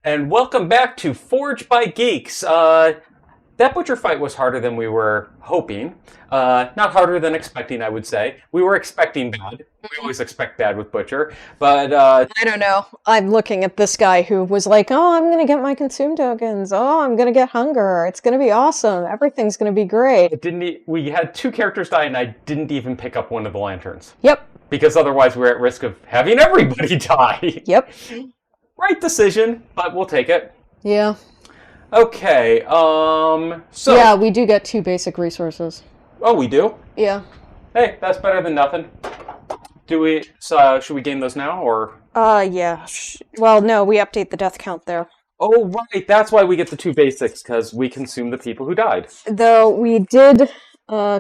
And welcome back to Forge by Geeks. That butcher fight was harder than we were hoping. Not harder than expecting, I would say. We were expecting bad. We always expect bad with Butcher. But I don't know. I'm looking at this guy who was like, "Oh, I'm gonna get my consume tokens. Oh, I'm gonna get hunger. It's gonna be awesome. Everything's gonna be great." we had two characters die, and I didn't even pick up one of the lanterns. Yep. Because otherwise we're at risk of having everybody die. Yep. Right decision, but we'll take it. Yeah. Okay, so... Yeah, we do get 2 basic resources. Oh, we do? Yeah. Hey, that's better than nothing. Should we gain those now, or? Yeah. Well, no, we update the death count there. Oh, right, that's why we get the 2 basics, because we consume the people who died. Though we did,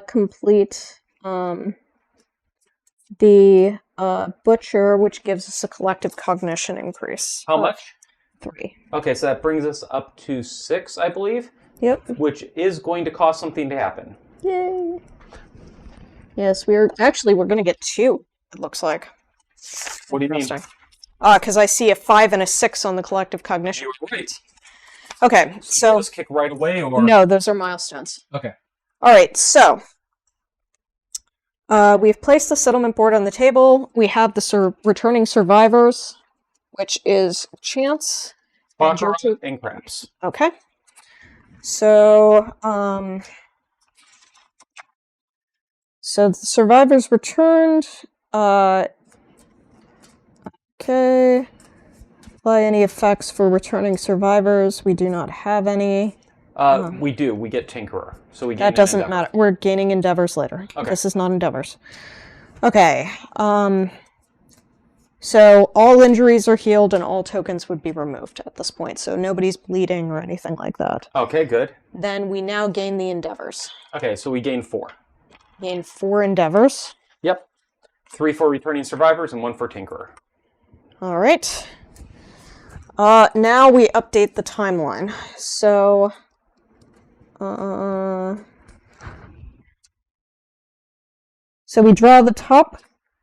complete, the, butcher, which gives us a collective cognition increase. How much? 3. Okay, so that brings us up to 6, I believe. Yep. Which is going to cause something to happen. Yay. Yes, we're going to get 2, it looks like. What do you mean? Because I see a 5 and a 6 on the collective cognition. You were right. Okay, so... Just kick right away, or...? No, those are milestones. Okay. Alright, so... we've placed the settlement board on the table. We have the returning survivors, which is Chance Baccarat and Craps. Okay. So, so the survivors returned. Okay. Apply any effects for returning survivors. We do not have any. We do. We get Tinkerer. So we gain That doesn't matter. We're gaining endeavors later. Okay. This is not endeavors. Okay. So all injuries are healed and all tokens would be removed at this point. So nobody's bleeding or anything like that. Okay, good. Then we now gain the endeavors. Okay, so we gain 4. Gain 4 endeavors. Yep. 3 for returning survivors and 1 for Tinkerer. All right. Now we update the timeline. So, so we draw the top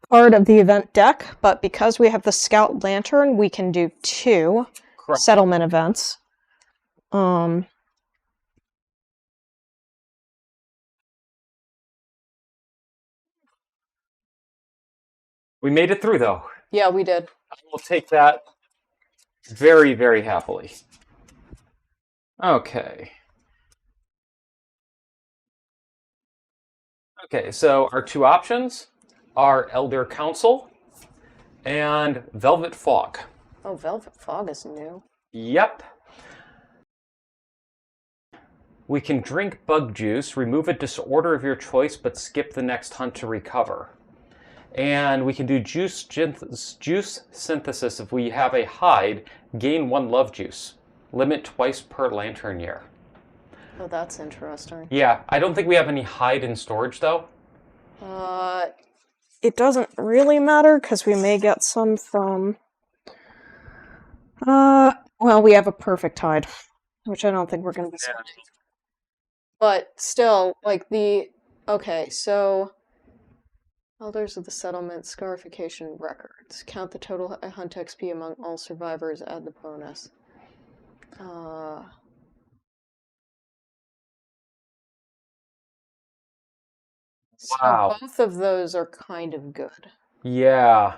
card of the event deck, but because we have the Scout Lantern, we can do 2 Correct. settlement events. We made it through, though. Yeah, we did. I will take that very, very happily. Okay. Okay, so our 2 options are Elder Council and Velvet Fog. Oh, Velvet Fog is new. Yep. We can drink bug juice, remove a disorder of your choice, but skip the next hunt to recover. And we can do juice synthesis if we have a hide, gain 1 love juice. Limit twice per lantern year. Oh, that's interesting. Yeah, I don't think we have any hide in storage, though. It doesn't really matter, because we may get some from... well, we have a perfect hide, which I don't think we're going to be spending. But still, like the... Okay, so... Elders of the Settlement, Scarification Records. Count the total hunt XP among all survivors, add the bonus. Wow. So both of those are kind of good. Yeah.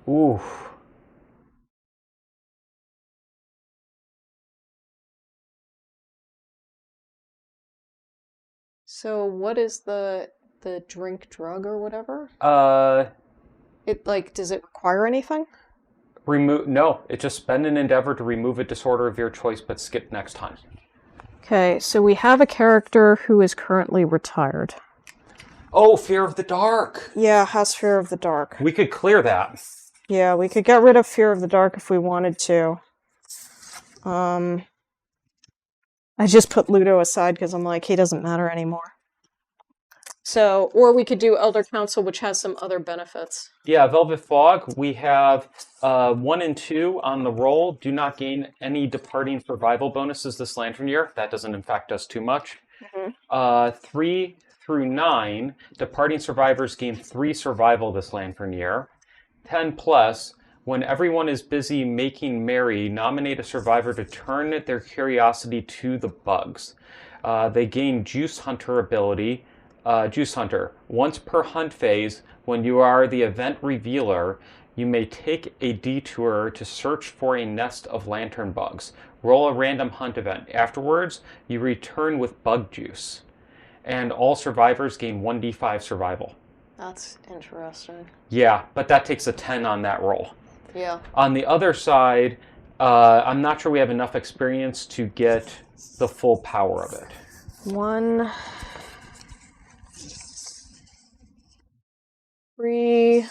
Oof. So what is the drink drug or whatever? It like, does it require anything? No, it just spend an endeavor to remove a disorder of your choice, but skip next time. Okay, so we have a character who is currently retired. Oh, Fear of the Dark. Yeah, has Fear of the Dark. We could clear that. Yeah, we could get rid of Fear of the Dark if we wanted to. I just put Ludo aside because I'm like, he doesn't matter anymore. So, or we could do Elder Council, which has some other benefits. Yeah, Velvet Fog, we have 1 and 2 on the roll. Do not gain any departing survival bonuses this lantern year. That doesn't affect us too much. 3 through 9, departing survivors gain 3 survival this lantern year. 10 plus, When everyone is busy making merry, nominate a survivor to turn their curiosity to the bugs. They gain Juice Hunter ability. Juice Hunter. Once per hunt phase, when you are the event revealer, you may take a detour to search for a nest of lantern bugs. Roll a random hunt event. Afterwards, you return with bug juice. And all survivors gain 1d5 survival. That's interesting. Yeah, but that takes a 10 on that roll. Yeah. On the other side, I'm not sure we have enough experience to get the full power of it. 1, 3,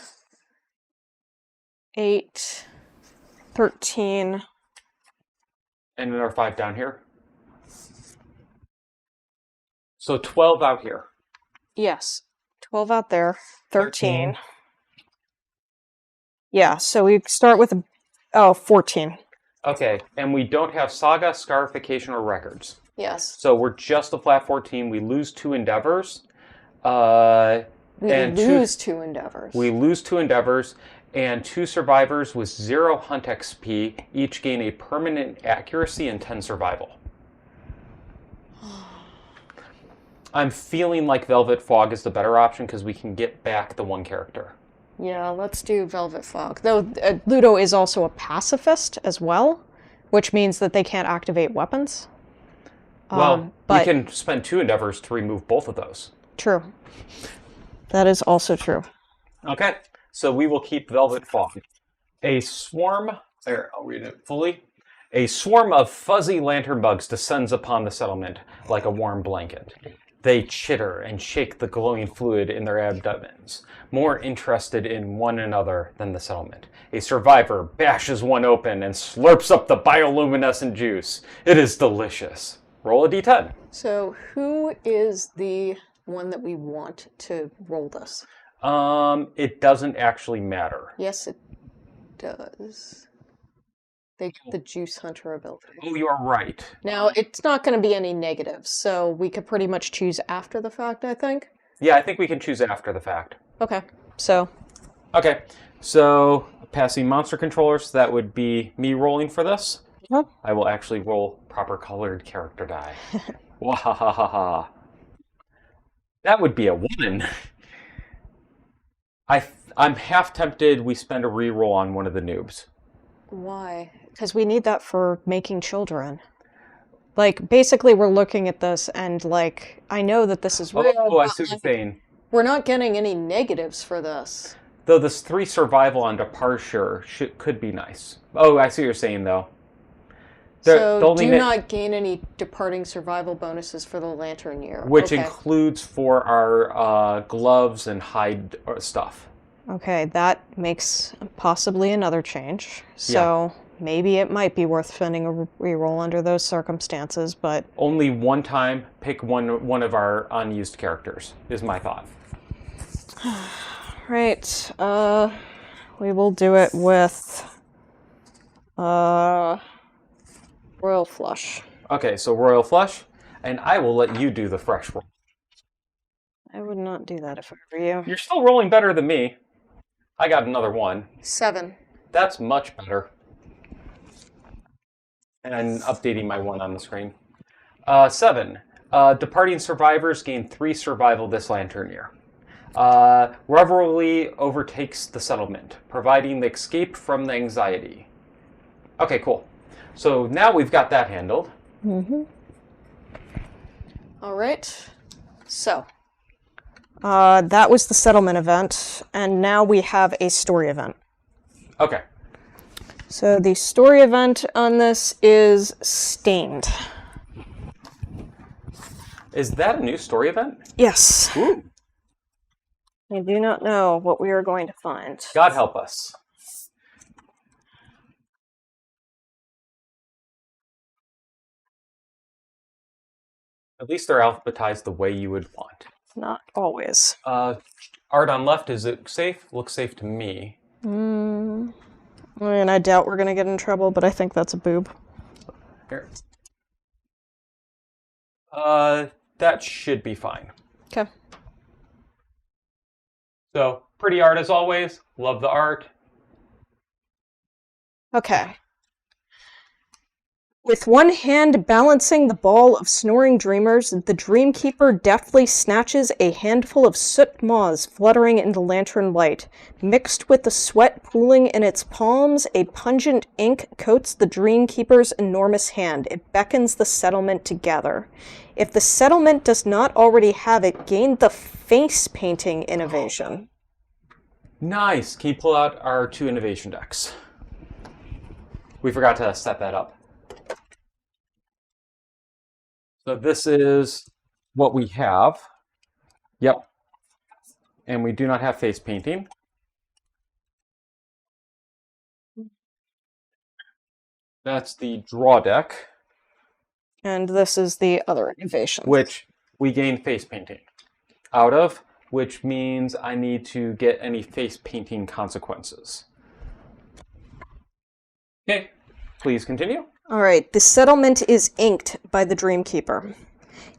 8, 13. And another 5 down here. So 12 out here. Yes. 12 out there. 13. Yeah, so we start with 14. Okay, and we don't have Saga, Scarification, or Records. Yes. So we're just a flat 14. We lose 2 endeavors. We lose 2 endeavors. We lose 2 endeavors, and 2 survivors with 0 hunt XP each gain a permanent accuracy and 10 survival. I'm feeling like Velvet Fog is the better option because we can get back the 1 character. Yeah, let's do Velvet Fog. Though Ludo is also a pacifist as well, which means that they can't activate weapons. Well, but we can spend 2 endeavors to remove both of those. True. That is also true. Okay, so we will keep Velvet Fog. A swarm, there, I'll read it fully. A swarm of fuzzy lantern bugs descends upon the settlement like a warm blanket. They chitter and shake the glowing fluid in their abdomens, more interested in one another than the settlement. A survivor bashes one open and slurps up the bioluminescent juice. It is delicious. Roll a d10. So who is the one that we want to roll this? It doesn't actually matter. Yes, it does. They get the Juice Hunter ability. Oh, you are right. Now, it's not going to be any negatives, so we could pretty much choose after the fact, I think. Yeah, I think we can choose after the fact. Okay, so... Okay, so passing monster controllers, that would be me rolling for this. Yep. I will actually roll proper colored character die. Wahahaha. That would be a 1. I'm half tempted we spend a reroll on one of the noobs. Why? Because we need that for making children. Like, basically we're looking at this and, like, I know that this is real. Oh, I see what you're saying. We're not getting any negatives for this. Though this 3 survival on departure could be nice. Oh, I see what you're saying, though. So do not gain any departing survival bonuses for the lantern year. Which includes for our gloves and hide stuff. Okay, that makes possibly another change. So maybe it might be worth spending a reroll under those circumstances, but... Only one time, pick one of our unused characters, is my thought. Right, we will do it with... Royal Flush. Okay, so Royal Flush, and I will let you do the fresh roll. I would not do that if I were you. You're still rolling better than me. I got another 1. 7. That's much better. And I'm updating my 1 on the screen. 7. Departing survivors gain 3 survival this lantern year. Revelry overtakes the settlement, providing the escape from the anxiety. Okay, cool. So now we've got that handled. Mm-hmm. All right. So, that was the settlement event, and now we have a story event. Okay. So the story event on this is Stained. Is that a new story event? Yes. Ooh. I do not know what we are going to find. God help us. At least they're alphabetized the way you would want. Not always. Art on left, is it safe? Looks safe to me. I mean, I doubt we're going to get in trouble, but I think that's a boob. Here. That should be fine. Okay. So, pretty art as always. Love the art. Okay. With one hand balancing the ball of snoring dreamers, the Dreamkeeper deftly snatches a handful of soot moths fluttering in the lantern light. Mixed with the sweat pooling in its palms, a pungent ink coats the Dreamkeeper's enormous hand. It beckons the settlement to gather. If the settlement does not already have it, gain the face painting innovation. Nice. Can you pull out our 2 innovation decks? We forgot to set that up. So this is what we have. Yep. And we do not have face painting. That's the draw deck. And this is the other innovation. Which we gain face painting out of, which means I need to get any face painting consequences. Okay, please continue. All right, the settlement is inked by the Dreamkeeper.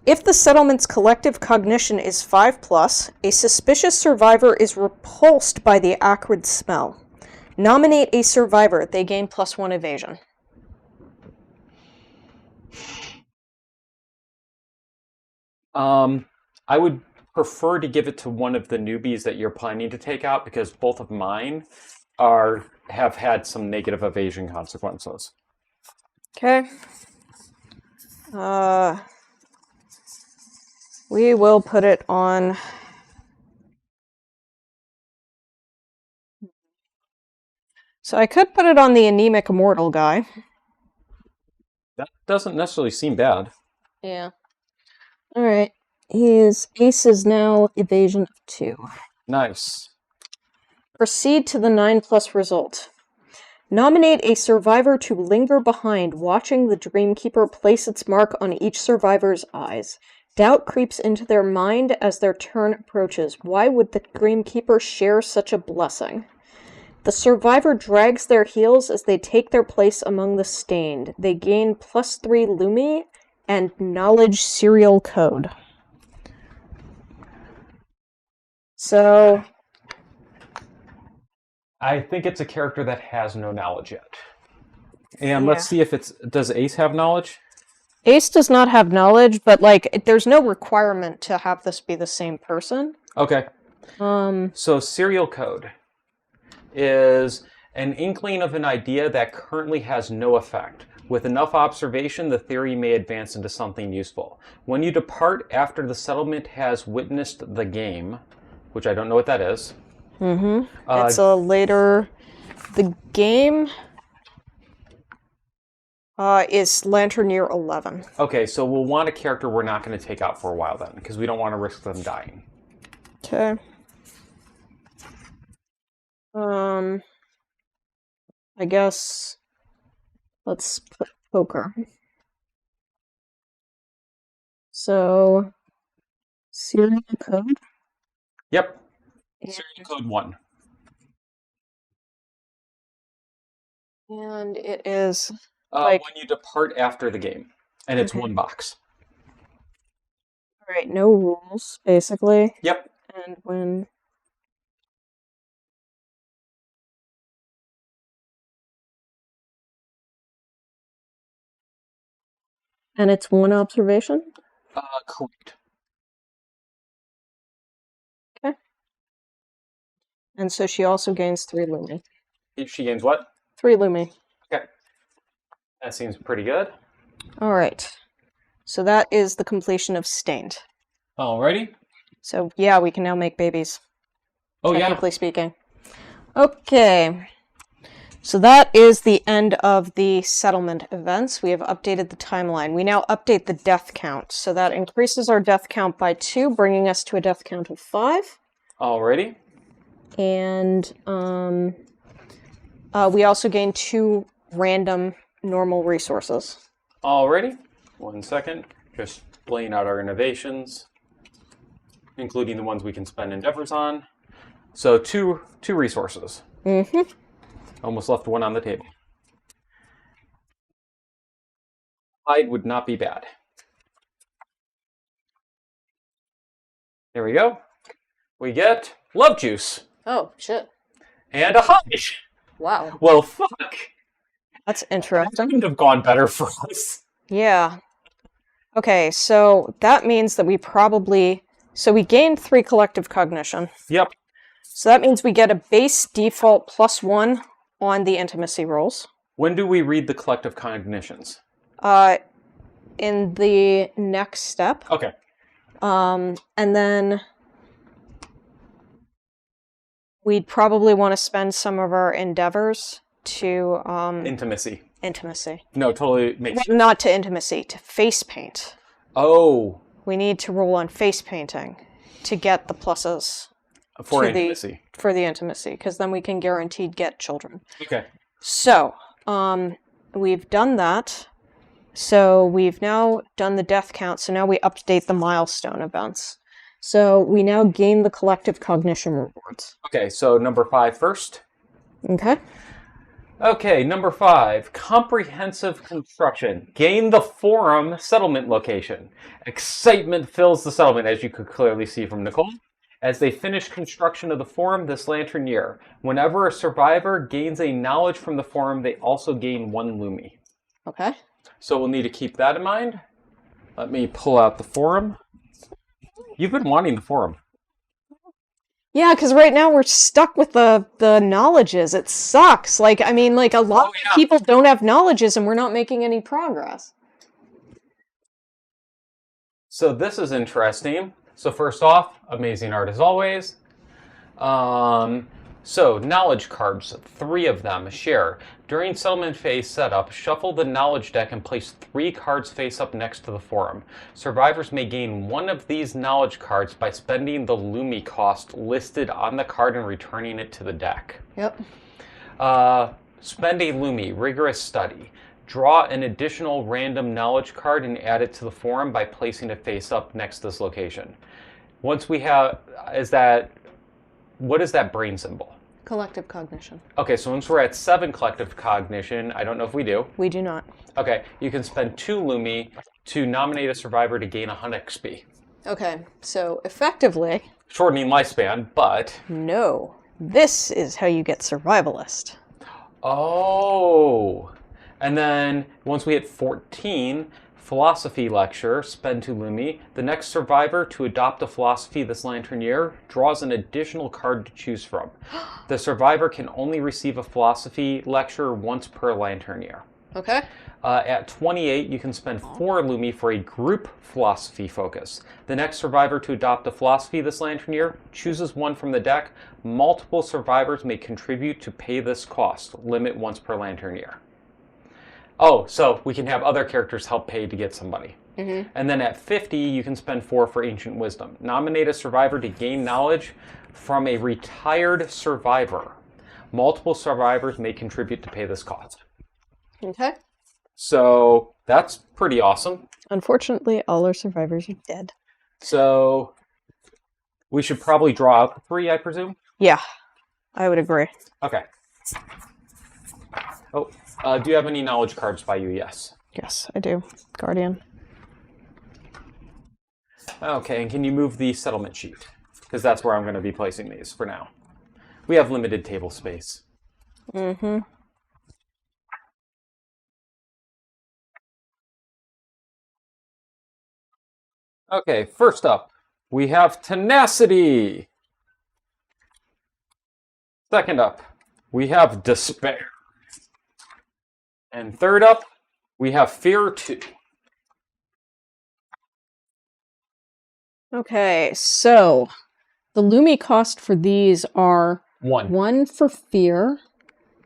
If the settlement's collective cognition is 5+, a suspicious survivor is repulsed by the acrid smell. Nominate a survivor. They gain +1 evasion. I would prefer to give it to one of the newbies that you're planning to take out because both of mine have had some negative evasion consequences. Okay. We will put it on. So I could put it on the anemic immortal guy. That doesn't necessarily seem bad. Yeah. All right. His ace is now evasion of 2. Nice. Proceed to the 9+ result. Nominate a survivor to linger behind, watching the Dreamkeeper place its mark on each survivor's eyes. Doubt creeps into their mind as their turn approaches. Why would the Dreamkeeper share such a blessing? The survivor drags their heels as they take their place among the stained. They gain +3 Lumi and knowledge serial code. So I think it's a character that has no knowledge yet. And let's see if does Ace have knowledge? Ace does not have knowledge, but there's no requirement to have this be the same person. Okay. So serial code is an inkling of an idea that currently has no effect. With enough observation, the theory may advance into something useful. When you depart after the settlement has witnessed the game, which I don't know what that is. Mm-hmm. It's a later. The game is Lantern Year 11. Okay, so we'll want a character we're not going to take out for a while then, because we don't want to risk them dying. Okay. I guess let's put poker. So, serial code. Yep. Serial code 1. And it is when you depart after the game, and it's 1 box. All right, no rules, basically. Yep. And when and it's 1 observation? Correct. Okay. And so she also gains 3 Lumi. She gains what? 3 Lumi. Okay. That seems pretty good. All right. So that is the completion of Stained. Alrighty. So yeah, we can now make babies. Oh, technically speaking. Okay. So that is the end of the settlement events. We have updated the timeline. We now update the death count. So that increases our death count by 2, bringing us to a death count of 5. Alrighty. And we also gain 2 random normal resources. Alrighty. 1 second. Just laying out our innovations, including the ones we can spend endeavors on. So two resources. Mm-hmm. Almost left 1 on the table. Hide would not be bad. There we go. We get love juice. Oh, shit. And a hide. Wow. Well, fuck. That's That interesting. couldn't have gone better for us. Yeah. Okay, so that means that we gained 3 collective cognition. Yep. So that means we get a base default +1 on the intimacy rolls. When do we read the collective cognitions? In the next step. Okay. And then we'd probably want to spend some of our endeavors to Intimacy. intimacy. No, totally makes sense. Not to intimacy, to face paint. Oh. We need to roll on face painting to get the pluses For to intimacy. for the intimacy, because then we can guaranteed get children. Okay. So, we've done that. So we've now done the death count, so now we update the milestone events. So we now gain the collective cognition rewards. Okay, so number 5 first. Okay. Okay, number 5, comprehensive construction. Gain the forum settlement location. Excitement fills the settlement, as you could clearly see from Nicole. As they finish construction of the forum this lantern year, whenever a survivor gains a knowledge from the forum, they also gain 1 Lumi. Okay. So we'll need to keep that in mind. Let me pull out the forum. You've been wanting the forum. Yeah, because right now we're stuck with the knowledges. It sucks. A lot of people don't have knowledges and we're not making any progress. So this is interesting. So first off, amazing art as always. So knowledge cards, 3 of them, share. During settlement phase setup, shuffle the knowledge deck and place 3 cards face up next to the forum. Survivors may gain 1 of these knowledge cards by spending the Lumi cost listed on the card and returning it to the deck. Yep. Spend a Lumi, rigorous study. Draw an additional random knowledge card and add it to the forum by placing it face up next to this location. Once we have, what is that brain symbol? Collective cognition. Okay, so once we're at 7 collective cognition, I don't know if we do. We do not. Okay, you can spend 2 Lumi to nominate a survivor to gain 100 XP. Okay, so effectively... Shortening lifespan, but... No. This is how you get survivalist. Oh! And then, once we hit 14, philosophy lecture, spend 2 Lumi. The next survivor to adopt a philosophy this lantern year draws an additional card to choose from. The survivor can only receive a philosophy lecture once per lantern year. Okay. At 28, you can spend 4 Lumi for a group philosophy focus. The next survivor to adopt a philosophy this lantern year chooses one from the deck. Multiple survivors may contribute to pay this cost. Limit once per lantern year. Oh, so we can have other characters help pay to get somebody. Mm-hmm. And then at 50, you can spend 4 for Ancient Wisdom. Nominate a survivor to gain knowledge from a retired survivor. Multiple survivors may contribute to pay this cost. Okay. So that's pretty awesome. Unfortunately, all our survivors are dead. So we should probably draw out the 3, I presume? Yeah, I would agree. Okay. Oh, do you have any knowledge cards by you? Yes. Yes, I do. Guardian. Okay, and can you move the settlement sheet? Because that's where I'm going to be placing these for now. We have limited table space. Mm-hmm. Okay, first up, we have tenacity. Second up, we have despair. And third up, we have fear 2. Okay, so the Lumi cost for these are 1 for fear,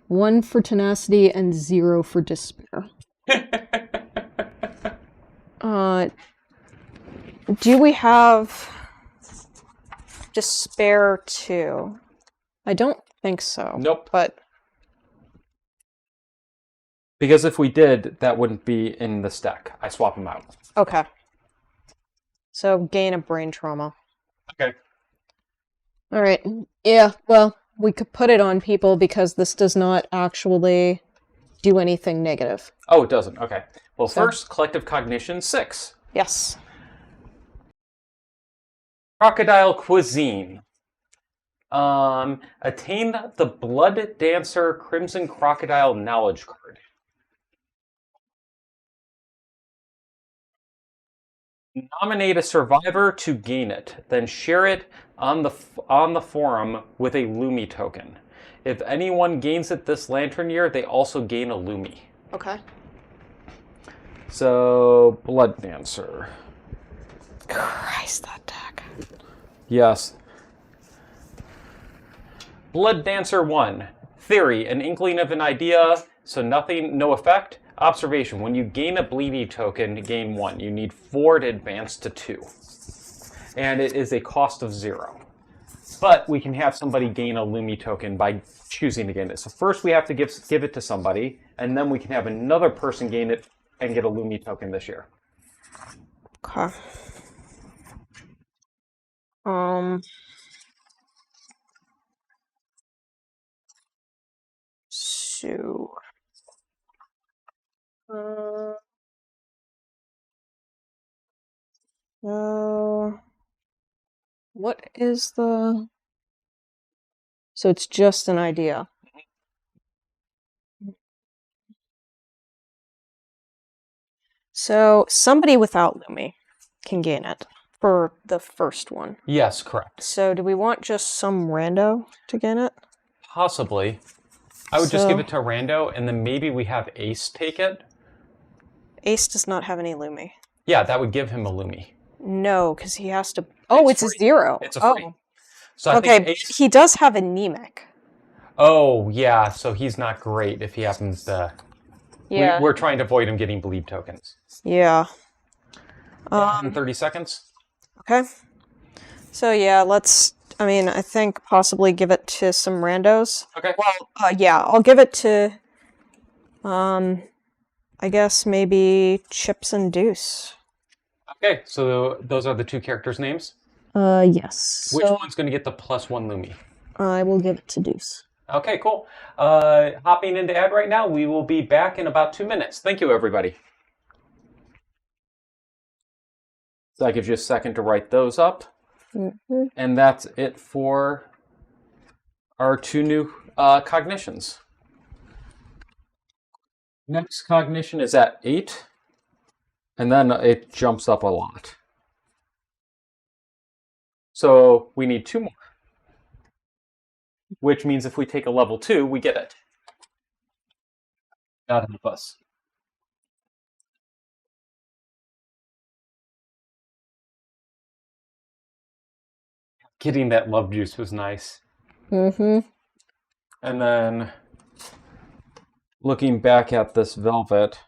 1 for tenacity, and 0 for despair. Do we have despair 2? I don't think so. Nope. But because if we did, that wouldn't be in this deck. I swap them out. okay. So gain a brain trauma. Okay. All right. Yeah, well, we could put it on people because this does not actually do anything negative. Oh, it doesn't. Okay. Well, So- first, collective cognition 6. Yes. Crocodile cuisine. Attain the Blood Dancer Crimson Crocodile knowledge card. Nominate a survivor to gain it, then share it on the forum with a Lumi token. If anyone gains it this lantern year, they also gain a Lumi. Okay. So, Blood Dancer. Christ, that deck. Yes. Blood Dancer 1. Theory, an inkling of an idea, so nothing, no effect. Observation, when you gain a bleedy token, gain 1. You need 4 to advance to 2. And it is a cost of 0. But we can have somebody gain a Lumi token by choosing to gain it. So first we have to give it to somebody, and then we can have another person gain it and get a Lumi token this year. Okay. So. What is the... So it's just an idea. So somebody without Lumi can gain it for the first one. Yes, correct. So do we want just some rando to gain it? Possibly. I would just give it to a rando, and then maybe we have Ace take it. Ace does not have any Lumi. Yeah, that would give him a Lumi. No, because he has to... Oh, it's a 0. It's a free. So I okay, think Ace... he does have anemic. Oh, yeah, so he's not great if he happens to... Yeah. We're trying to avoid him getting bleed tokens. Yeah. 30 seconds. Okay. So yeah, let's... I mean, I think possibly give it to some randos. Okay. Well, yeah, I'll give it to... I guess maybe Chips and Deuce. Okay, so those are the 2 characters' names? Yes. Which one's going to get the +1 Lumi? I will give it to Deuce. Okay, cool. Hopping into ad right now. We will be back in about 2 minutes. Thank you, everybody. So that gives you a second to write those up. Mm-hmm. And that's it for our 2 new cognitions. Next cognition is at 8. And then it jumps up a lot. So we need 2 more. Which means if we take a level 2, we get it. That'll help us. Getting that love juice was nice. Mm-hmm. And then looking back at this velvet.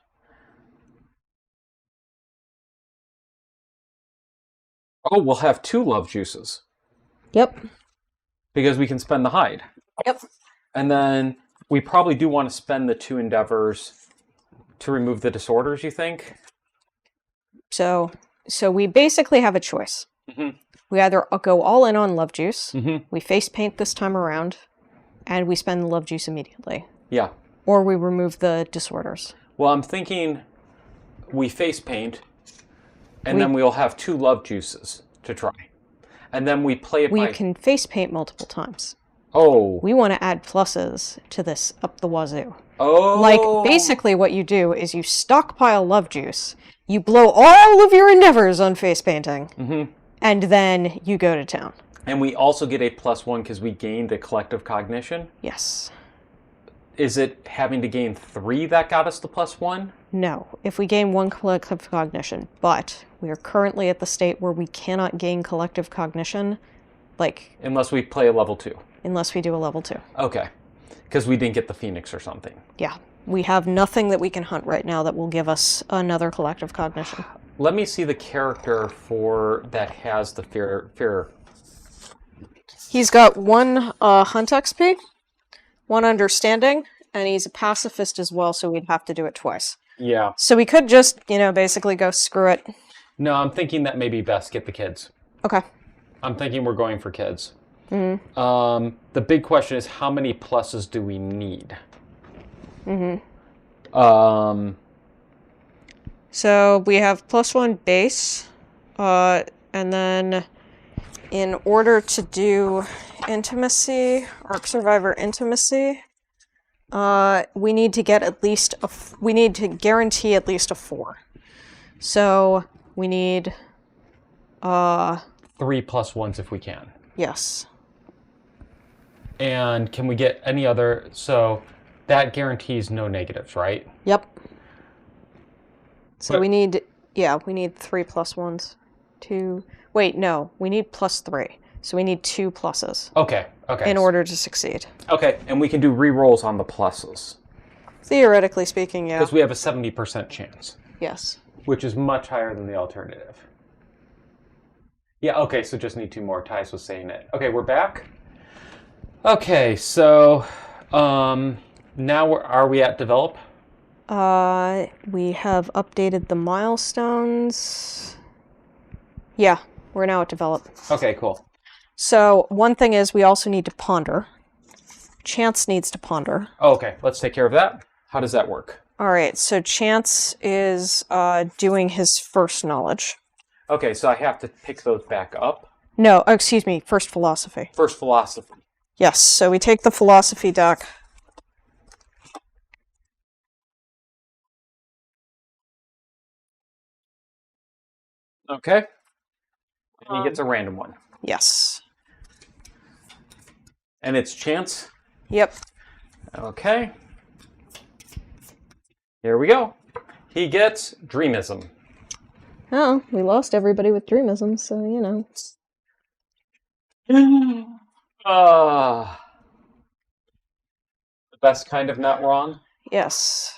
Oh, we'll have 2 love juices. Yep. Because we can spend the hide. Yep. And then we probably do want to spend the 2 endeavors to remove the disorders, you think? So we basically have a choice. Mm-hmm. We either go all in on love juice, we face paint this time around, and we spend the love juice immediately. Yeah. Or we remove the disorders. Well, I'm thinking we face paint, and then we'll have 2 love juices to try. And then we play it We can face paint multiple times. Oh. We want to add pluses to this up the wazoo. Oh. Like, basically what you do is you stockpile love juice, you blow all of your endeavors on face painting, and then you go to town. And we also get a +1 because we gained a collective cognition? Yes. Is it having to gain 3 that got us the +1? No. If we gain 1 collective cognition, but we are currently at the state where we cannot gain collective cognition, like... Unless we play a level 2. Unless we do a level 2. Okay. Because we didn't get the Phoenix or something. Yeah. We have nothing that we can hunt right now that will give us another collective cognition. Let me see the character for that has the fear. He's got 1 hunt XP, 1 understanding, and he's a pacifist as well, so we'd have to do it twice. Yeah. So we could just, basically go screw it. No, I'm thinking that maybe best get the kids. Okay. I'm thinking we're going for kids. Mm-hmm. The big question is how many pluses do we need? Mm-hmm. So we have +1 base, and then in order to do intimacy, Arc Survivor intimacy, we need to get at least we need to guarantee at least a 4. So we need Uh, 3 plus 1s if we can. yes. And can we get any other... So that guarantees no negatives, right? Yep. So But- we need 3 plus 1s. 2. Wait, no. We need plus 3. So we need 2 pluses. Okay. In order to succeed. Okay, and we can do re-rolls on the pluses. Theoretically speaking, yeah. Because we have a 70% chance. Yes. Which is much higher than the alternative. Yeah, okay, so just need 2 more. Tice was saying it. Okay, we're back. Okay, so now are we at develop? We have updated the milestones. Yeah, we're now at develop. Okay, cool. So one thing is we also need to ponder. Chance needs to ponder. Oh, okay, let's take care of that. How does that work? All right, so Chance is doing his first knowledge. Okay, so I have to pick those back up. No, excuse me, first philosophy. First philosophy. Yes, so we take the philosophy deck. Okay. And he gets a random one. Yes. And it's chance. Yep. Okay. Here we go. He gets dreamism. Oh, we lost everybody with dreamism, so you know. The best kind of not wrong. Yes.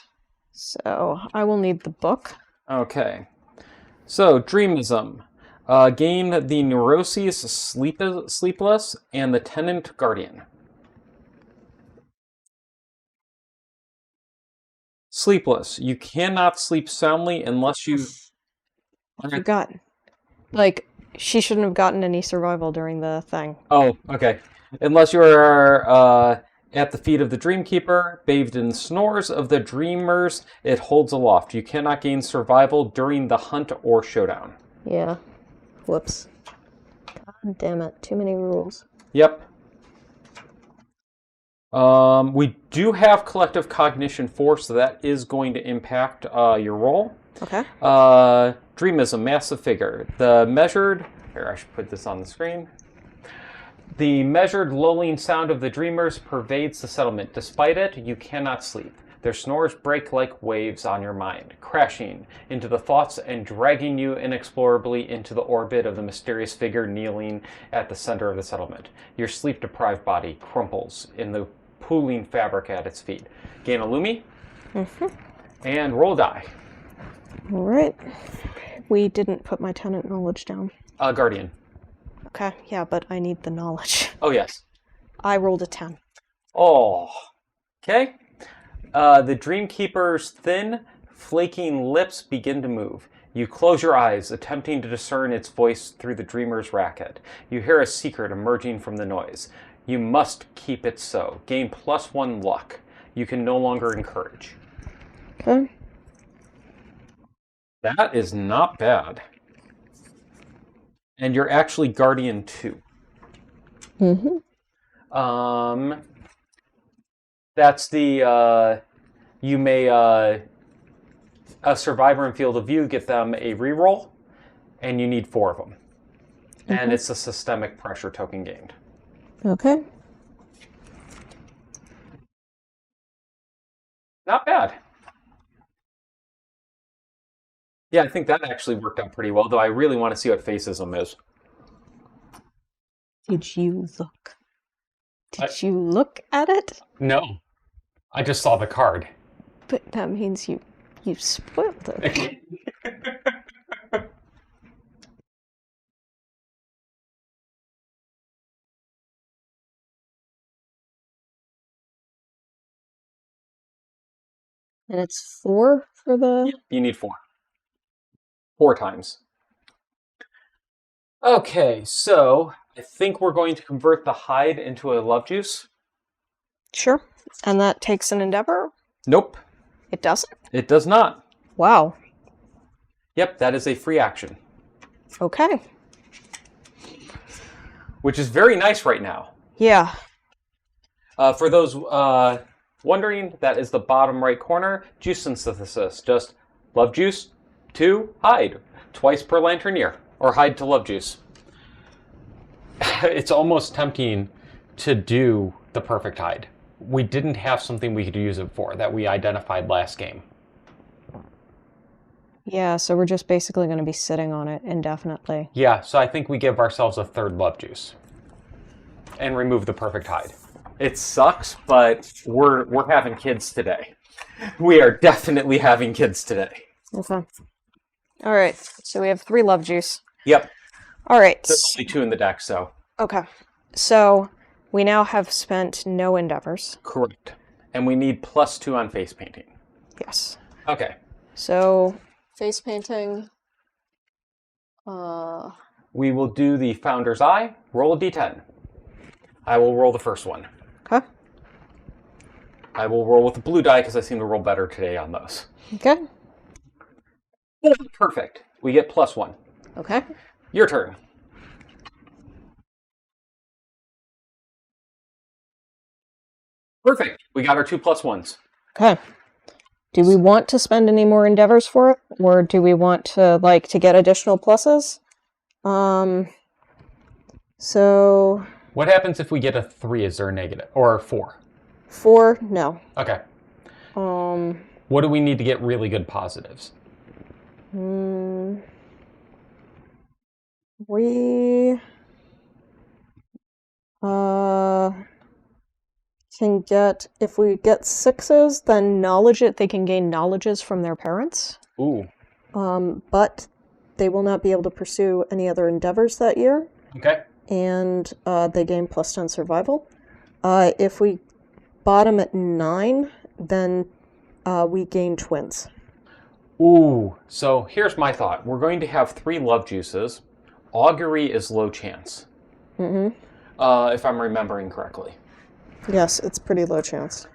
So I will need the book. Okay. So, dreamism. Gain the neuroses sleepless and the tenant guardian. Sleepless. You cannot sleep soundly unless you... You got. Like, she shouldn't have gotten any survival during the thing. Oh, okay. Unless you are at the feet of the Dreamkeeper, bathed in snores of the dreamers it holds aloft. You cannot gain survival during the hunt or showdown. Yeah. Whoops. God damn it. Too many rules. Yep. We do have collective cognition 4, so that is going to impact your roll. Okay. Dreamism, massive figure. The measured... Here, I should put this on the screen. The measured, lulling sound of the dreamers pervades the settlement. Despite it, you cannot sleep. Their snores break like waves on your mind, crashing into the thoughts and dragging you inexplorably into the orbit of the mysterious figure kneeling at the center of the settlement. Your sleep-deprived body crumples in the pooling fabric at its feet. Gain a Lumi, and roll a die. All right. We didn't put my tenant knowledge down. Guardian. Okay, yeah, but I need the knowledge. Oh, yes. I rolled a 10. Oh. Okay. The Dreamkeeper's thin, flaking lips begin to move. You close your eyes, attempting to discern its voice through the dreamer's racket. You hear a secret emerging from the noise. You must keep it so. Gain +1 luck. You can no longer encourage. Okay. That is not bad. And you're actually Guardian 2. That's the, you may, a survivor in field of view, get them a reroll, and you need 4 of them. And it's a systemic pressure token gained. Okay. Not bad. Yeah, I think that actually worked out pretty well, though I really want to see what Facism is. Did you look? Did you look at it? No. I just saw the card. But that means you spoiled it. And it's 4 for the... You need 4. 4 times. Okay, so I think we're going to convert the hide into a love juice. Sure. And that takes an endeavor? Nope. It doesn't? It does not. Wow. Yep, that is a free action. Okay. Which is very nice right now. Yeah. For those wondering, that is the bottom right corner. Juice synthesis. Just love juice, 2, hide. Twice per lantern year. or hide to love juice. It's almost tempting to do the perfect hide. We didn't have something we could use it for that we identified last game. Yeah, so we're just basically going to be sitting on it indefinitely. Yeah, so I think we give ourselves a third love juice and remove the perfect hide. It sucks, but we're having kids today. We are definitely having kids today. Okay. All right, so we have 3 love juice. Yep. All right. There's only 2 in the deck, so. Okay. So we now have spent no endeavors. Correct. And we need +2 on face painting. Yes. Okay. So face painting. We will do the Founder's Eye. Roll a d10. I will roll the first one. Okay. I will roll with the blue die because I seem to roll better today on those. Okay. Perfect. We get +1. Okay. Your turn. Perfect. We got our 2 +1s. Okay. Do we want to spend any more endeavors for it, or do we want to to get additional pluses? So What happens if we get a 3? Is there a negative? Or a 4? 4, no. Okay. What do we need to get really good positives? We can get, if we get 6s, then they can gain knowledges from their parents. Ooh. But they will not be able to pursue any other endeavors that year. Okay. And they gain +10 survival. If we bottom at 9, then we gain twins. Ooh. So here's my thought. We're going to have 3 love juices. Augury is low chance. Mm-hmm. If I'm remembering correctly. Yes, it's pretty low chance.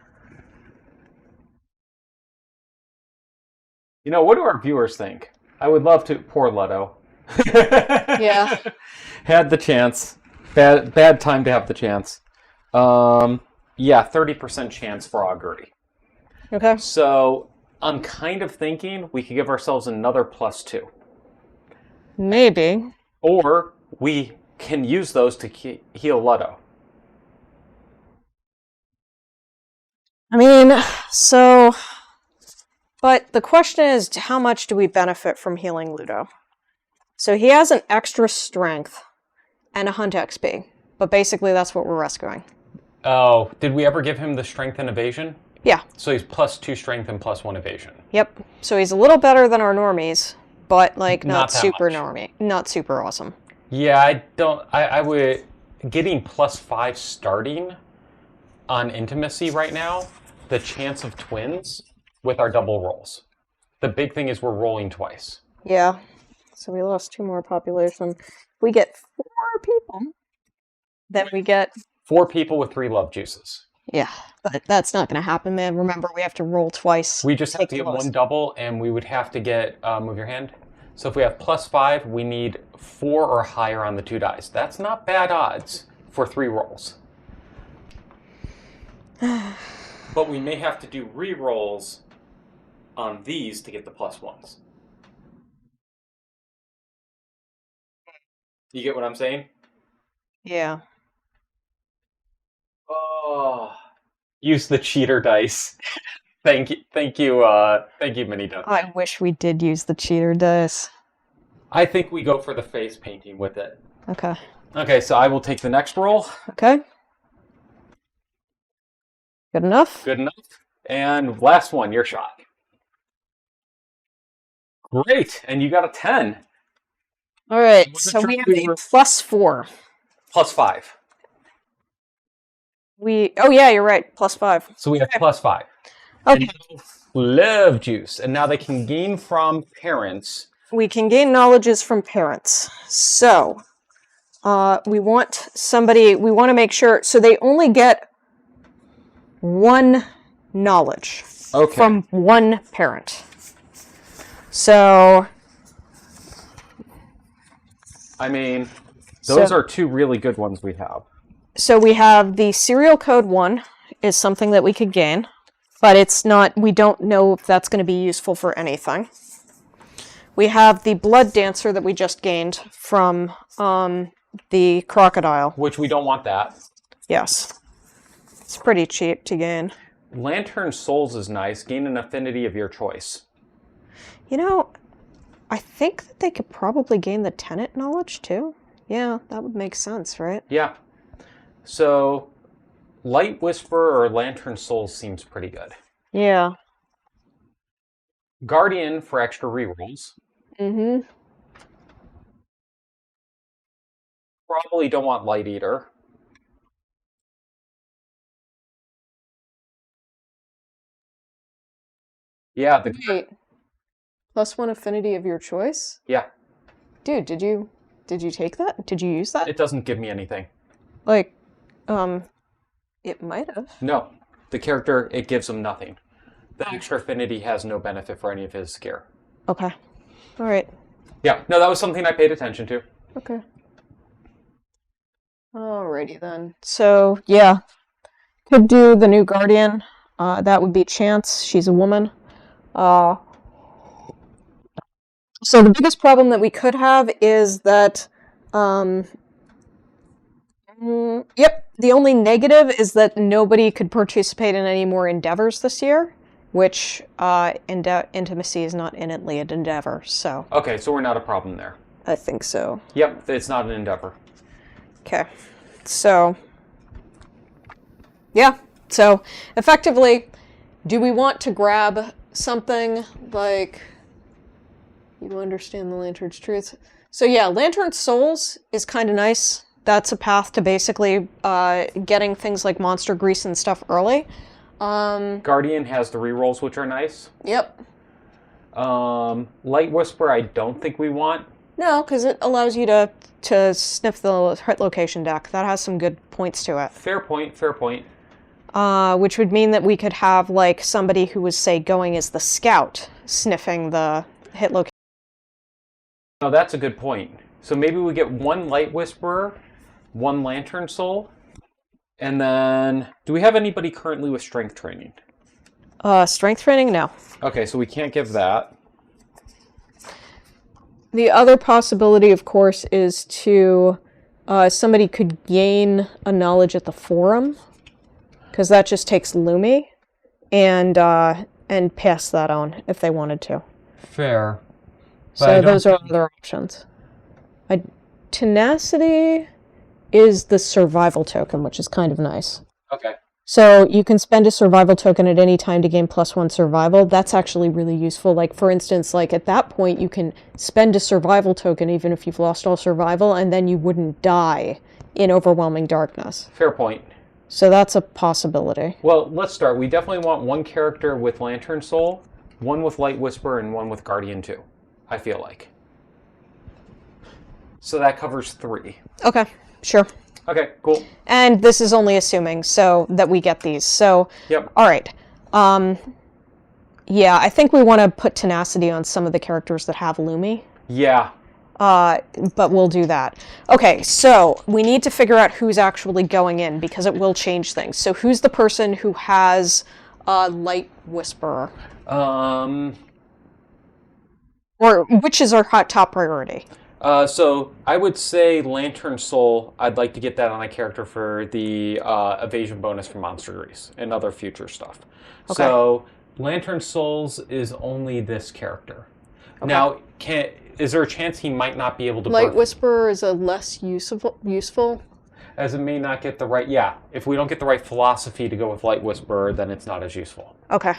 You know, what do our viewers think? I would love to. Poor Leto. Yeah. Had the chance. Bad time to have the chance. Yeah, 30% chance for augury. Okay. So I'm kind of thinking we could give ourselves another +2. Maybe. Or we can use those to heal Leto. I mean, but the question is, how much do we benefit from healing Ludo? So he has an extra strength and a hunt XP, but basically that's what we're rescuing. Oh, did we ever give him the strength and evasion? Yeah. So he's +2 strength and +1 evasion. Yep. So he's a little better than our normies, but not super much. normie, not super awesome. Yeah, I would, getting +5 starting on intimacy right now, the chance of twins with our double rolls. The big thing is we're rolling twice. Yeah. So we lost 2 more population. If we get 4 people, then we get 4 people with 3 love juices. Yeah, but that's not going to happen, man. Remember, we have to roll twice. We just have to get 1 double, and we would have to get, move your hand. So if we have +5, we need 4 or higher on the 2 dice. That's not bad odds for 3 rolls. But we may have to do re-rolls on these to get the +1s. You get what I'm saying? Yeah. Oh, use the cheater dice. Thank you, Mini Duck. I wish we did use the cheater dice. I think we go for the face painting with it. Okay. Okay, so I will take the next roll. Okay. Good enough? Good enough. And last one, your shot. Great, and you got a 10. All right, so we have a +4. +5. Oh yeah, you're right, +5. So we have +5. Okay. Love juice, and now they can gain from parents. We can gain knowledges from parents. So, we want to make sure, so they only get 1 knowledge from 1 parent. So, I mean, those are 2 really good ones we have. So we have the serial code 1 is something that we could gain, but it's not, we don't know if that's going to be useful for anything. We have the Blood Dancer that we just gained from the Crocodile. Which we don't want that. Yes. It's pretty cheap to gain. Lantern Souls is nice. Gain an affinity of your choice. You know, I think that they could probably gain the Tenet knowledge too. Yeah, that would make sense, right? Yeah. So, Light Whisperer or Lantern Souls seems pretty good. Yeah. Guardian for extra rerolls. Mm-hmm. Probably don't want Light Eater. Yeah. Wait. +1 affinity of your choice? Yeah. Dude, did you take that? Did you use that? It doesn't give me anything. Like, it might have. No. The character, it gives him nothing. The extra affinity has no benefit for any of his gear. Okay. All right. Yeah. No, that was something I paid attention to. Okay. Alrighty then. So, yeah. Could do the new Guardian. That would be Chance. She's a woman. So the biggest problem that we could have is that, the only negative is that nobody could participate in any more endeavors this year, which intimacy is not innately an endeavor, so. Okay, so we're not a problem there. I think so. Yep, it's not an endeavor. Okay, so, yeah. So, effectively, do we want to grab something like... You understand the Lantern's truths. So yeah, Lantern Souls is kind of nice. That's a path to basically getting things like monster grease and stuff early. Guardian has the rerolls, which are nice. Yep. Light Whisper, I don't think we want. No, because it allows you to sniff the hit location deck. That has some good points to it. Fair point, fair point. Which would mean that we could have like somebody who was, say, going as the scout, sniffing the hit location. Oh, that's a good point. So maybe we get one Light Whisperer, one Lantern Soul, and then... Do we have anybody currently with strength training? Strength training? No. Okay, so we can't give that. The other possibility, of course, is to... somebody could gain a knowledge at the forum, because that just takes Lumi, and pass that on if they wanted to. Fair. So those are other options. Tenacity is the survival token, which is kind of nice. Okay. So you can spend a survival token at any time to gain +1 survival. That's actually really useful. Like, for instance, like at that point, you can spend a survival token even if you've lost all survival, and then you wouldn't die in overwhelming darkness. Fair point. So that's a possibility. Well, let's start. We definitely want one character with Lantern Soul, one with Light Whisper, and one with Guardian 2. I feel like. So that covers 3. Okay, sure. Okay, cool. And this is only assuming so that we get these. So, yep. All right. Yeah, I think we want to put tenacity on some of the characters that have Lumi. Yeah. But we'll do that. Okay, so we need to figure out who's actually going in because it will change things. So who's the person who has Light Whisperer? Or which is our top priority? So I would say Lantern Soul. I'd like to get that on a character for the evasion bonus from Monster Grease and other future stuff. Okay. So Lantern Souls is only this character. Okay. Now, is there a chance he might not be able to... Light Whisperer is a less useful? As it may not get the right... Yeah, if we don't get the right philosophy to go with Light Whisperer, then it's not as useful. Okay.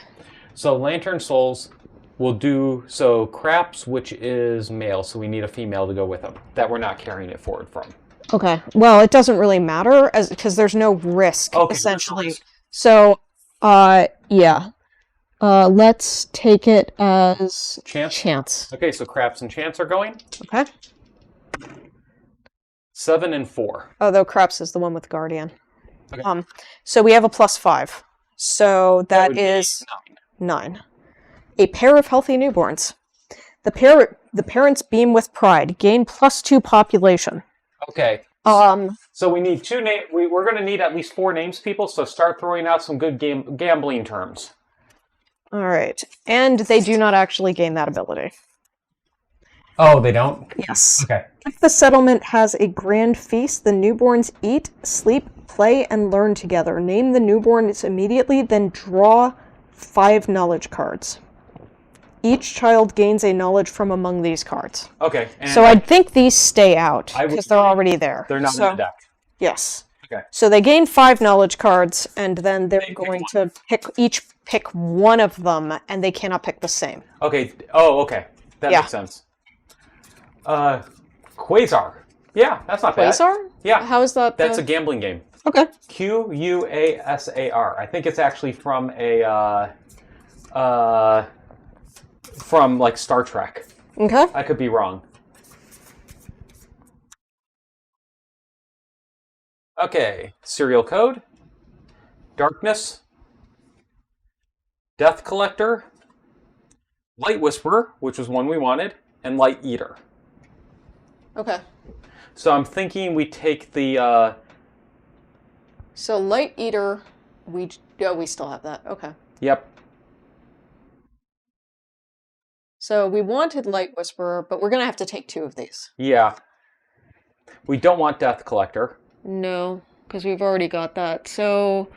So Lantern Souls... We'll do, so Craps, which is male, so we need a female to go with him, that we're not carrying it forward from. Okay. Well, it doesn't really matter, because there's no risk, essentially. So, yeah. Let's take it as... Chance. Okay, so Craps and Chance are going. Okay. 7 and 4. Although Craps is the one with Guardian. Okay. So we have a +5. So that is 9. A pair of healthy newborns. The parents beam with pride. Gain +2 population. Okay. So we need 2 names. We're going to need at least 4 names, people. So start throwing out some good gambling terms. All right, and they do not actually gain that ability. Oh, they don't? Yes. Okay. If the settlement has a grand feast, the newborns eat, sleep, play, and learn together. Name the newborns immediately, then draw 5 knowledge cards. Each child gains a knowledge from among these cards. Okay. And So I think these stay out because they're already there. They're not in the deck. Yes. Okay. So they gain 5 knowledge cards, and then they're going to pick one of them, and they cannot pick the same. Okay. Oh, okay. That makes sense. Quasar. Yeah, that's not bad. Quasar? Yeah. How is that? That's a gambling game. Okay. Quasar. I think it's actually from from like Star Trek. Okay. I could be wrong. Okay. Serial code. Darkness. Death Collector. Light Whisperer, which was one we wanted, and Light Eater. Okay. So I'm thinking we take the. So Light Eater, we still have that. Okay. Yep. So we wanted Light Whisperer, but we're gonna have to take 2 of these. Yeah. We don't want Death Collector. No, because we've already got that. So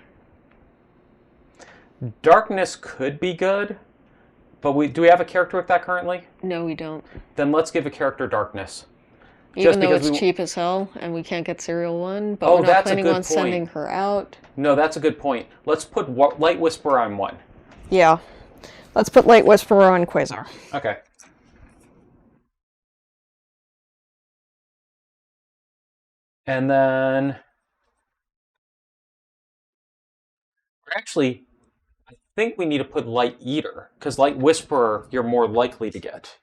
Darkness could be good, but do we have a character with that currently? no, we don't. Then let's give a character Darkness. Even though it's cheap as hell, and we can't get Serial 1, but we're not planning on sending her out. No, that's a good point. Let's put Light Whisperer on 1. Yeah. Let's put Light Whisperer on Quasar. Okay. And then... Actually, I think we need to put Light Eater, because Light Whisperer you're more likely to get.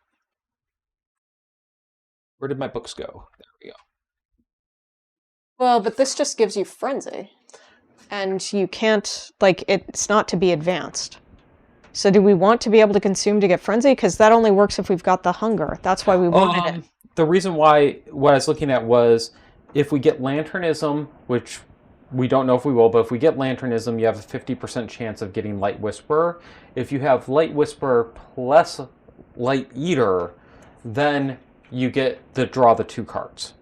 Where did my books go? There we go. Well, but this just gives you Frenzy. And you can't, like, it's not to be advanced. So do we want to be able to consume to get Frenzy? Because that only works if we've got the Hunger. That's why we wanted it. The reason why, what I was looking at was, if we get Lanternism, which we don't know if we will, but if we get Lanternism, you have a 50% chance of getting Light Whisperer. If you have Light Whisperer plus Light Eater, then you get to draw the 2 cards.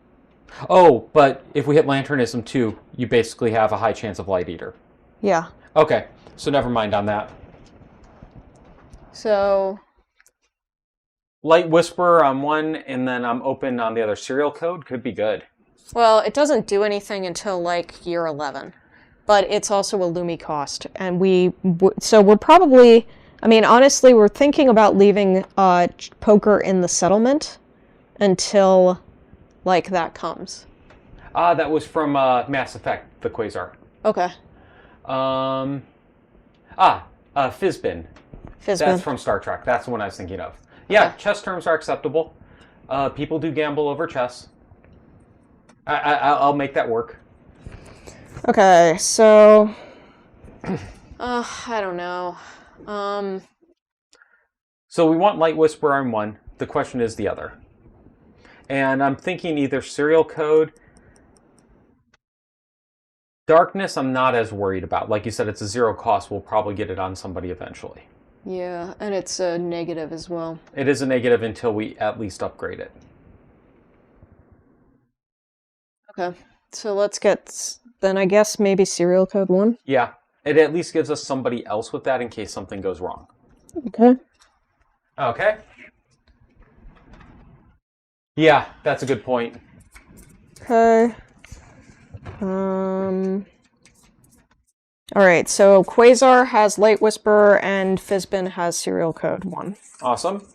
Oh, but if we hit Lanternism too, you basically have a high chance of Light Eater. Yeah. Okay, so never mind on that. So... Light Whisperer on 1, and then I'm open on the other. Serial code could be good. Well, it doesn't do anything until, like, year 11. But it's also a Lumi cost. And so we're probably... I mean, honestly, we're thinking about leaving poker in the settlement until, like, that comes. That was from Mass Effect, the Quasar. Okay. Fizbin. That's from Star Trek. That's the one I was thinking of. Yeah, okay. Chess terms are acceptable. People do gamble over chess. I'll make that work. Okay, so... I don't know. So we want Light Whisperer on 1. The question is the other. And I'm thinking either Serial Code... Darkness I'm not as worried about. Like you said, it's a 0 cost. We'll probably get it on somebody eventually. Yeah, and it's a negative as well. It is a negative until we at least upgrade it. Okay, so let's get, then I guess maybe Serial Code 1? Yeah, it at least gives us somebody else with that in case something goes wrong. Okay. Okay. Yeah, that's a good point. Okay. Alright, so Quasar has Light Whisperer and Fizbin has Serial Code 1. Awesome.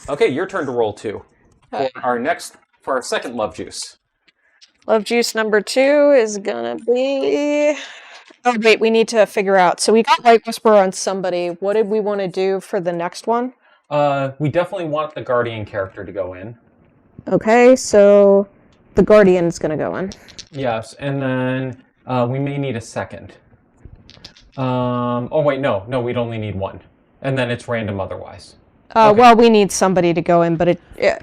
Okay, your turn to roll 2. For our second Love Juice. Love Juice number 2 is gonna be... Oh, wait, we need to figure out. So we got Light Whisperer on somebody. What did we want to do for the next one? We definitely want the Guardian character to go in. Okay, so the Guardian is gonna go in. Yes, and then we may need a second. Oh wait, no, we'd only need 1. And then it's random otherwise. Okay. Well, we need somebody to go in, but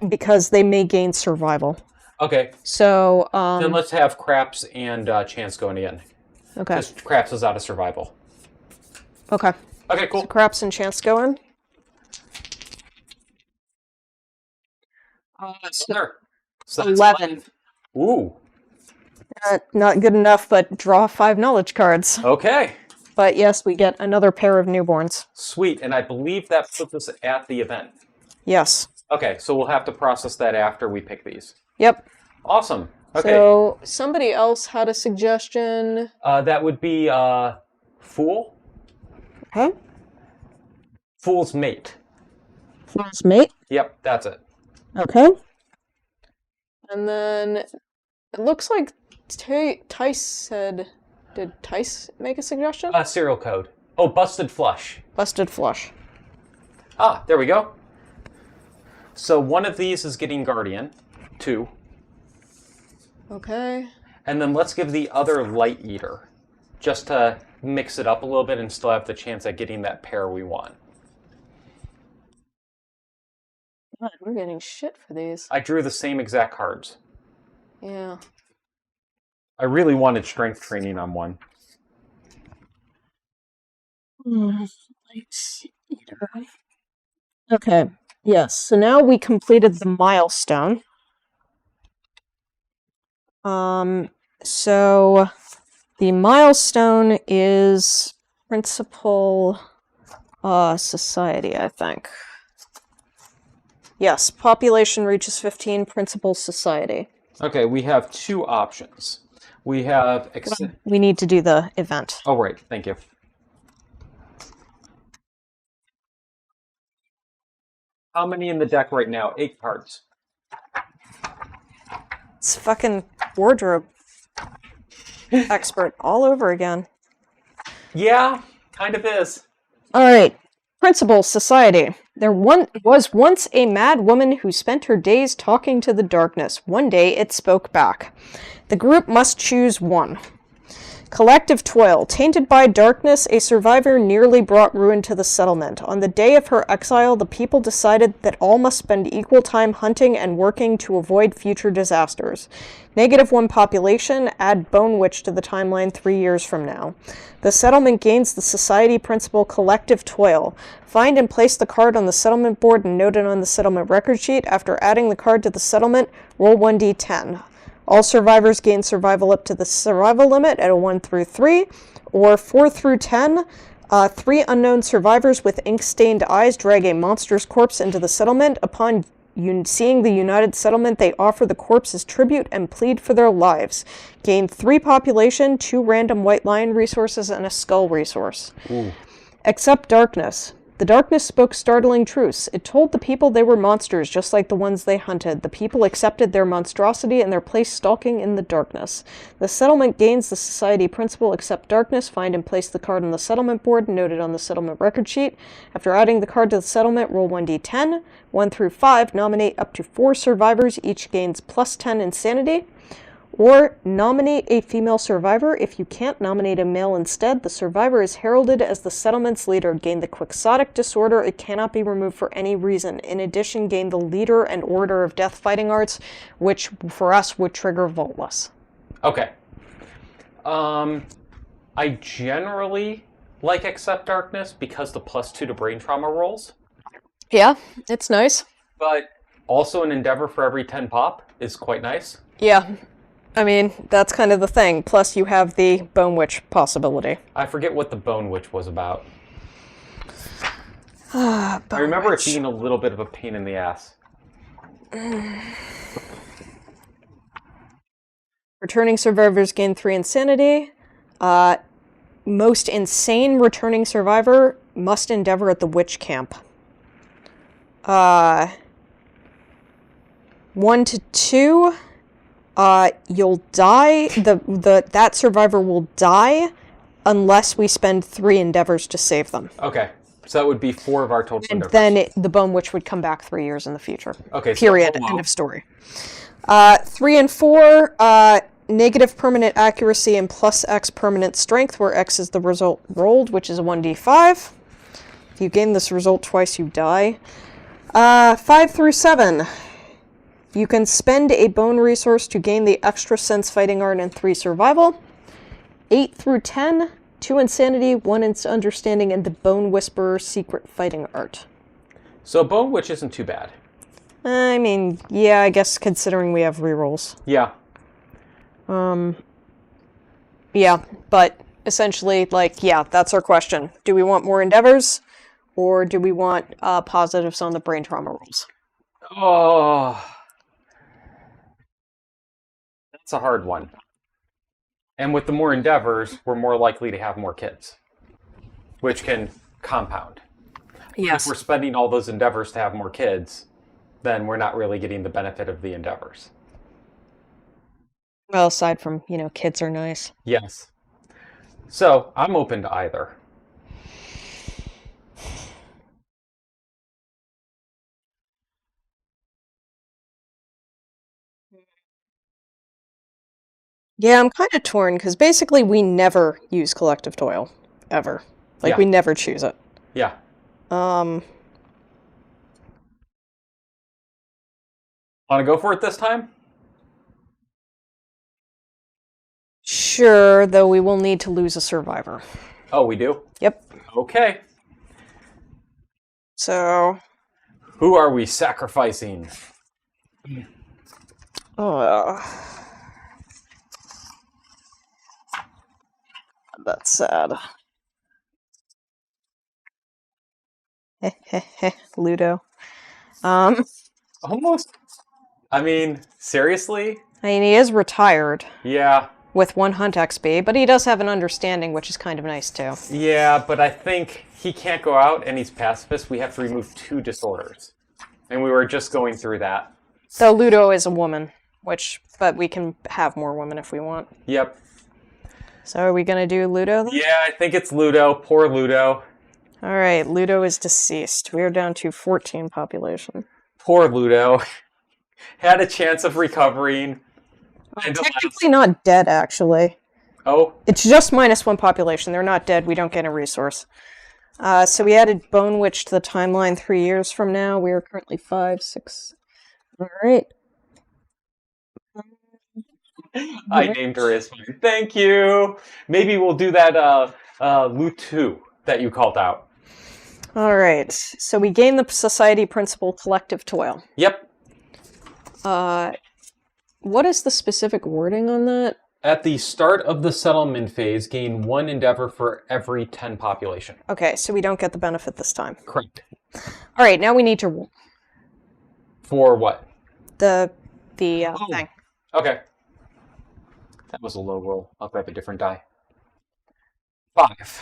because they may gain survival. Okay. So, then let's have Craps and Chance going in. Okay. Because Craps is out of survival. Okay. Okay, cool. So Craps and Chance go in. There. So that's 11. Ooh. Not good enough, but draw 5 knowledge cards. Okay. But yes, we get another pair of newborns. Sweet. And I believe that puts us at the event. Yes. Okay, so we'll have to process that after we pick these. Yep. Awesome. Okay. So somebody else had a suggestion. That would be Fool. Okay. Fool's Mate. Fool's Mate. Yep, that's it. Okay. And then it looks like Tice said... Did Tice make a suggestion? Serial code. Oh, Busted Flush. Busted Flush. Ah, there we go. So one of these is getting Guardian. 2. Okay. And then let's give the other Light Eater. Just to mix it up a little bit and still have the chance at getting that pair we want. God, we're getting shit for these. I drew the same exact cards. Yeah. I really wanted Strength Training on one. Okay. Yes. So now we completed the milestone. So the milestone is Principal Society, I think. Yes, population reaches 15, Principal Society. Okay, we have 2 options. We have... We need to do the event. Oh, right. Thank you. How many in the deck right now? 8 cards. It's fucking wardrobe expert all over again. Yeah, kind of is. All right. Principal Society. There was once a mad woman who spent her days talking to the darkness. One day it spoke back. The group must choose one. Collective toil. Tainted by darkness, a survivor nearly brought ruin to the settlement. On the day of her exile, the people decided that all must spend equal time hunting and working to avoid future disasters. -1 population, add Bone Witch to the timeline 3 years from now. The settlement gains the society principle Collective Toil. Find and place the card on the settlement board and note it on the settlement record sheet. After adding the card to the settlement, roll 1d10. All survivors gain survival up to the survival limit at a 1 through 3, or 4 through 10. 3 unknown survivors with ink-stained eyes drag a monster's corpse into the settlement. Upon seeing the united settlement, they offer the corpse as tribute and plead for their lives. Gain 3 population, 2 random white lion resources, and a skull resource. Ooh. Accept darkness. The darkness spoke startling truths. It told the people they were monsters, just like the ones they hunted. The people accepted their monstrosity and their place stalking in the darkness. The settlement gains the society principle, accept darkness. Find and place the card on the settlement board, noted on the settlement record sheet. After adding the card to the settlement, roll 1d10. 1 through 5, nominate up to 4 survivors. Each gains plus 10 insanity. Or nominate a female survivor. If you can't nominate a male instead, the survivor is heralded as the settlement's leader. Gain the quixotic disorder. It cannot be removed for any reason. In addition, gain the leader and order of death fighting arts, which for us would trigger Voltless. Okay. I generally like Accept Darkness because the +2 to brain trauma rolls. Yeah, it's nice. But also an endeavor for every 10 pop is quite nice. Yeah. I mean, that's kind of the thing. Plus, you have the Bone Witch possibility. I forget what the Bone Witch was about. I I remember it being a little bit of a pain in the ass. Returning survivors gain 3 insanity. Most insane returning survivor must endeavor at the witch camp. 1 to 2. You'll die. That survivor will die unless we spend 3 endeavors to save them. Okay, so that would be 4 of our total And endeavors. then the Bone Witch would come back 3 years in the future. Okay, Period. so End of story. 3 and 4, negative permanent accuracy and +X permanent strength, where X is the result rolled, which is a 1d5. If you gain this result twice, you die. 5 through 7. You can spend a bone resource to gain the extra sense fighting art and 3 survival. 8 through 10, 2 insanity, 1 understanding, and the Bone Whisperer secret fighting art. So Bone Witch isn't too bad. I mean, yeah, I guess considering we have rerolls. Yeah. Yeah, but essentially, like, yeah, that's our question. Do we want more endeavors, or do we want positives on the brain trauma rolls? Oh, that's a hard one. And with the more endeavors, we're more likely to have more kids, which can compound. If we're spending all those endeavors to have more kids, then we're not really getting the benefit of the endeavors. Well, aside from, kids are nice. Yes. So I'm open to either. Yeah, I'm kind of torn, because basically we never use collective toil. Ever. Like, Yeah. we never choose it. Yeah. Um, Want to go for it this time? Sure, though we will need to lose a survivor. Oh, we do? Yep. Okay. So, Who are we sacrificing? That's sad. Ludo. Almost. I mean, seriously? I mean, he is retired Yeah. with 1 hunt XP, but he does have an understanding, which is kind of nice too. Yeah, but I think he can't go out and he's pacifist. We have to remove 2 disorders. And we were just going through that. Though Ludo is a woman, but we can have more women if we want. Yep. So are we going to do Ludo then? Yeah, I think it's Ludo. Poor Ludo. All right, Ludo is deceased. We are down to 14 population. Poor Ludo. Had a chance of recovering. Technically not dead, actually. Oh, It's just -1 population. They're not dead. We don't get a resource. So we added Bone Witch to the timeline 3 years from now. We are currently 5, 6. All right. I named her as fine. Thank you. Maybe we'll do that Lutu that you called out. All right. So we gain the society principle collective toil. Yep. What is the specific wording on that? At the start of the settlement phase, gain 1 endeavor for every 10 population. Okay, so we don't get the benefit this time. Correct. All right, now we need to roll For what? the thing. Okay. That was a low roll. I'll grab a different die. 5.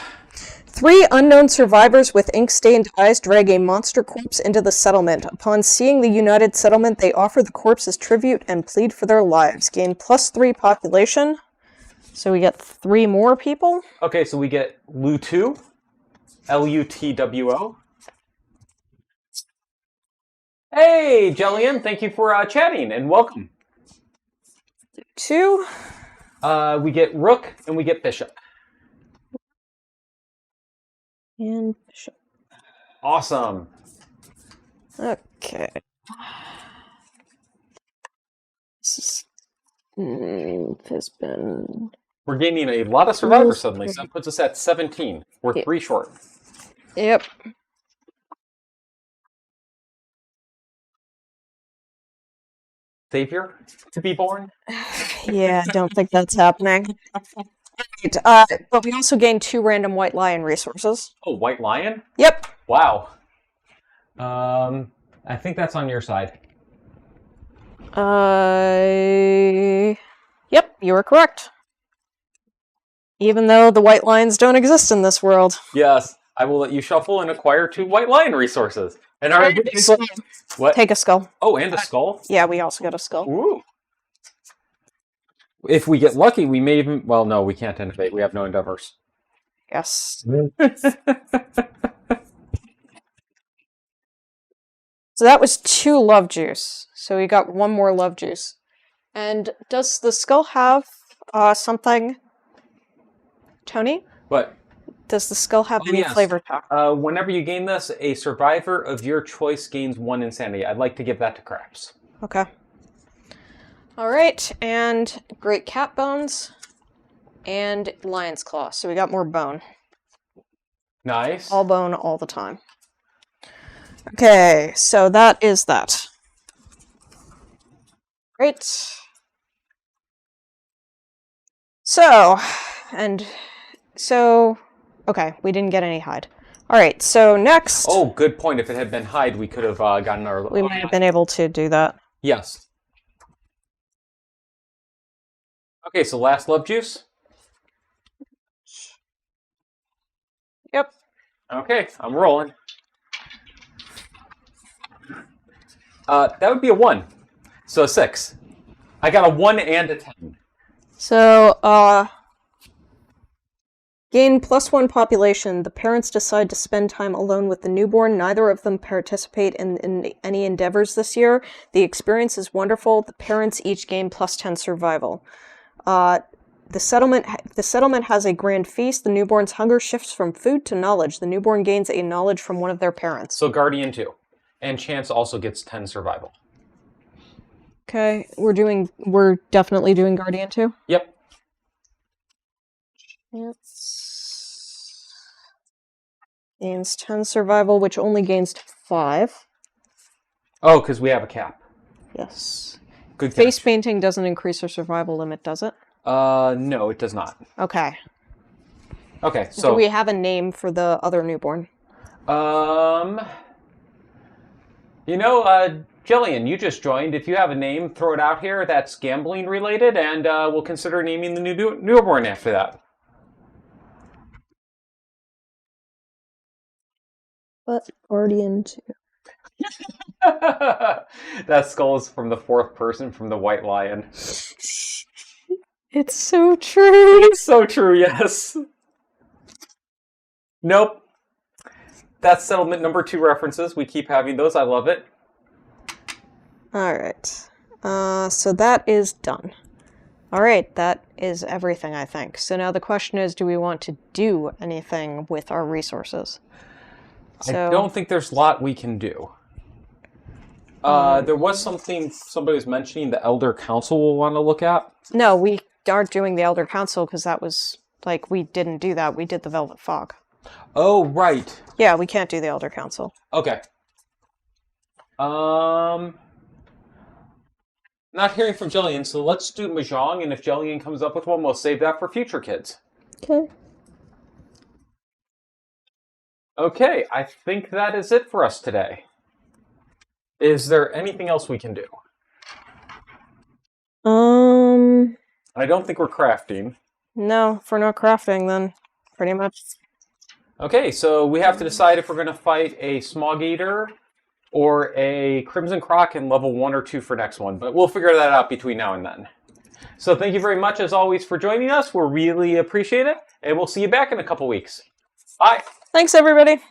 3 unknown survivors with ink-stained eyes drag a monster corpse into the settlement. Upon seeing the united settlement, they offer the corpse as tribute and plead for their lives. Gain +3 population. So we get 3 more people. Okay, so we get Lutu. Lutwo. Hey, Jillian, thank you for chatting and welcome. 2. We get Rook and we get Bishop. And Bishop. Awesome. Okay. This has been... We're gaining a lot of survivors suddenly, so that puts us at 17. We're 3 short. Yep. Savior to be born? Yeah, I don't think that's happening. But we also gained 2 random White Lion resources. Oh, White Lion? Yep. Wow. I think that's on your side. Yep, you are correct. Even though the White Lions don't exist in this world. Yes, I will let you shuffle and acquire 2 White Lion resources. And what? Take a skull. Oh, and a skull? Yeah, we also got a skull. Ooh. If we get lucky, we may even... Well, no, we can't innovate. We have no endeavors. Yes. So that was 2 love juice. So we got 1 more love juice. And does the skull have something... Tony? What? Does the skull have any yes. flavor talk? Whenever you gain this, a survivor of your choice gains 1 insanity. I'd like to give that to Craps. Okay. All right, and great cat bones and lion's claw. So we got more bone. Nice. All bone all the time. Okay, so that is that. Right. So, okay, we didn't get any hide. All right, so next. Oh, good point. If it had been hide, we could have gotten our... We might have been able to do that. Yes. Okay, so last love juice. Yep. Okay, I'm rolling. That would be a 1. So a 6. I got a 1 and a 10. So, gain +1 population. The parents decide to spend time alone with the newborn. Neither of them participate in any endeavors this year. The experience is wonderful. The parents each gain +10 survival. The settlement has a grand feast. The newborn's hunger shifts from food to knowledge. The newborn gains a knowledge from one of their parents. So Guardian 2. And Chance also gets 10 survival. Okay, we're definitely doing Guardian 2? Yep. Chance gains 10 survival, which only gains 5. Oh, because we have a cap. Yes. Good Face catch. painting doesn't increase our survival limit, does it? No, it does not. Okay. Okay, so... Do we have a name for the other newborn? You know, Jillian, you just joined. If you have a name, throw it out here that's gambling related, and we'll consider naming the newborn after that. But Guardian 2. That skull is from the 4th person from the White Lion. It's so true. It's so true, yes. Nope. That's settlement number 2 references. We keep having those. I love it. Alright. So that is done. Alright, that is everything, I think. So now the question is, do we want to do anything with our resources? I don't think there's a lot we can do. There was something somebody was mentioning the Elder Council will want to look at. No, we aren't doing the Elder Council because that was, like, we didn't do that. We did the Velvet Fog. Oh, right. Yeah, we can't do the Elder Council. Okay. Not hearing from Jillian, so let's do Mahjong, and if Jillian comes up with one, we'll save that for future kids. Okay. Okay, I think that is it for us today. Is there anything else we can do? I don't think we're crafting. No, if we're not crafting, then pretty much. Okay, so we have to decide if we're going to fight a Smog Eater or a Crimson Croc in level 1 or 2 for next one, but we'll figure that out between now and then. So thank you very much, as always, for joining us. We really appreciate it, and we'll see you back in a couple weeks. Bye! Thanks, everybody!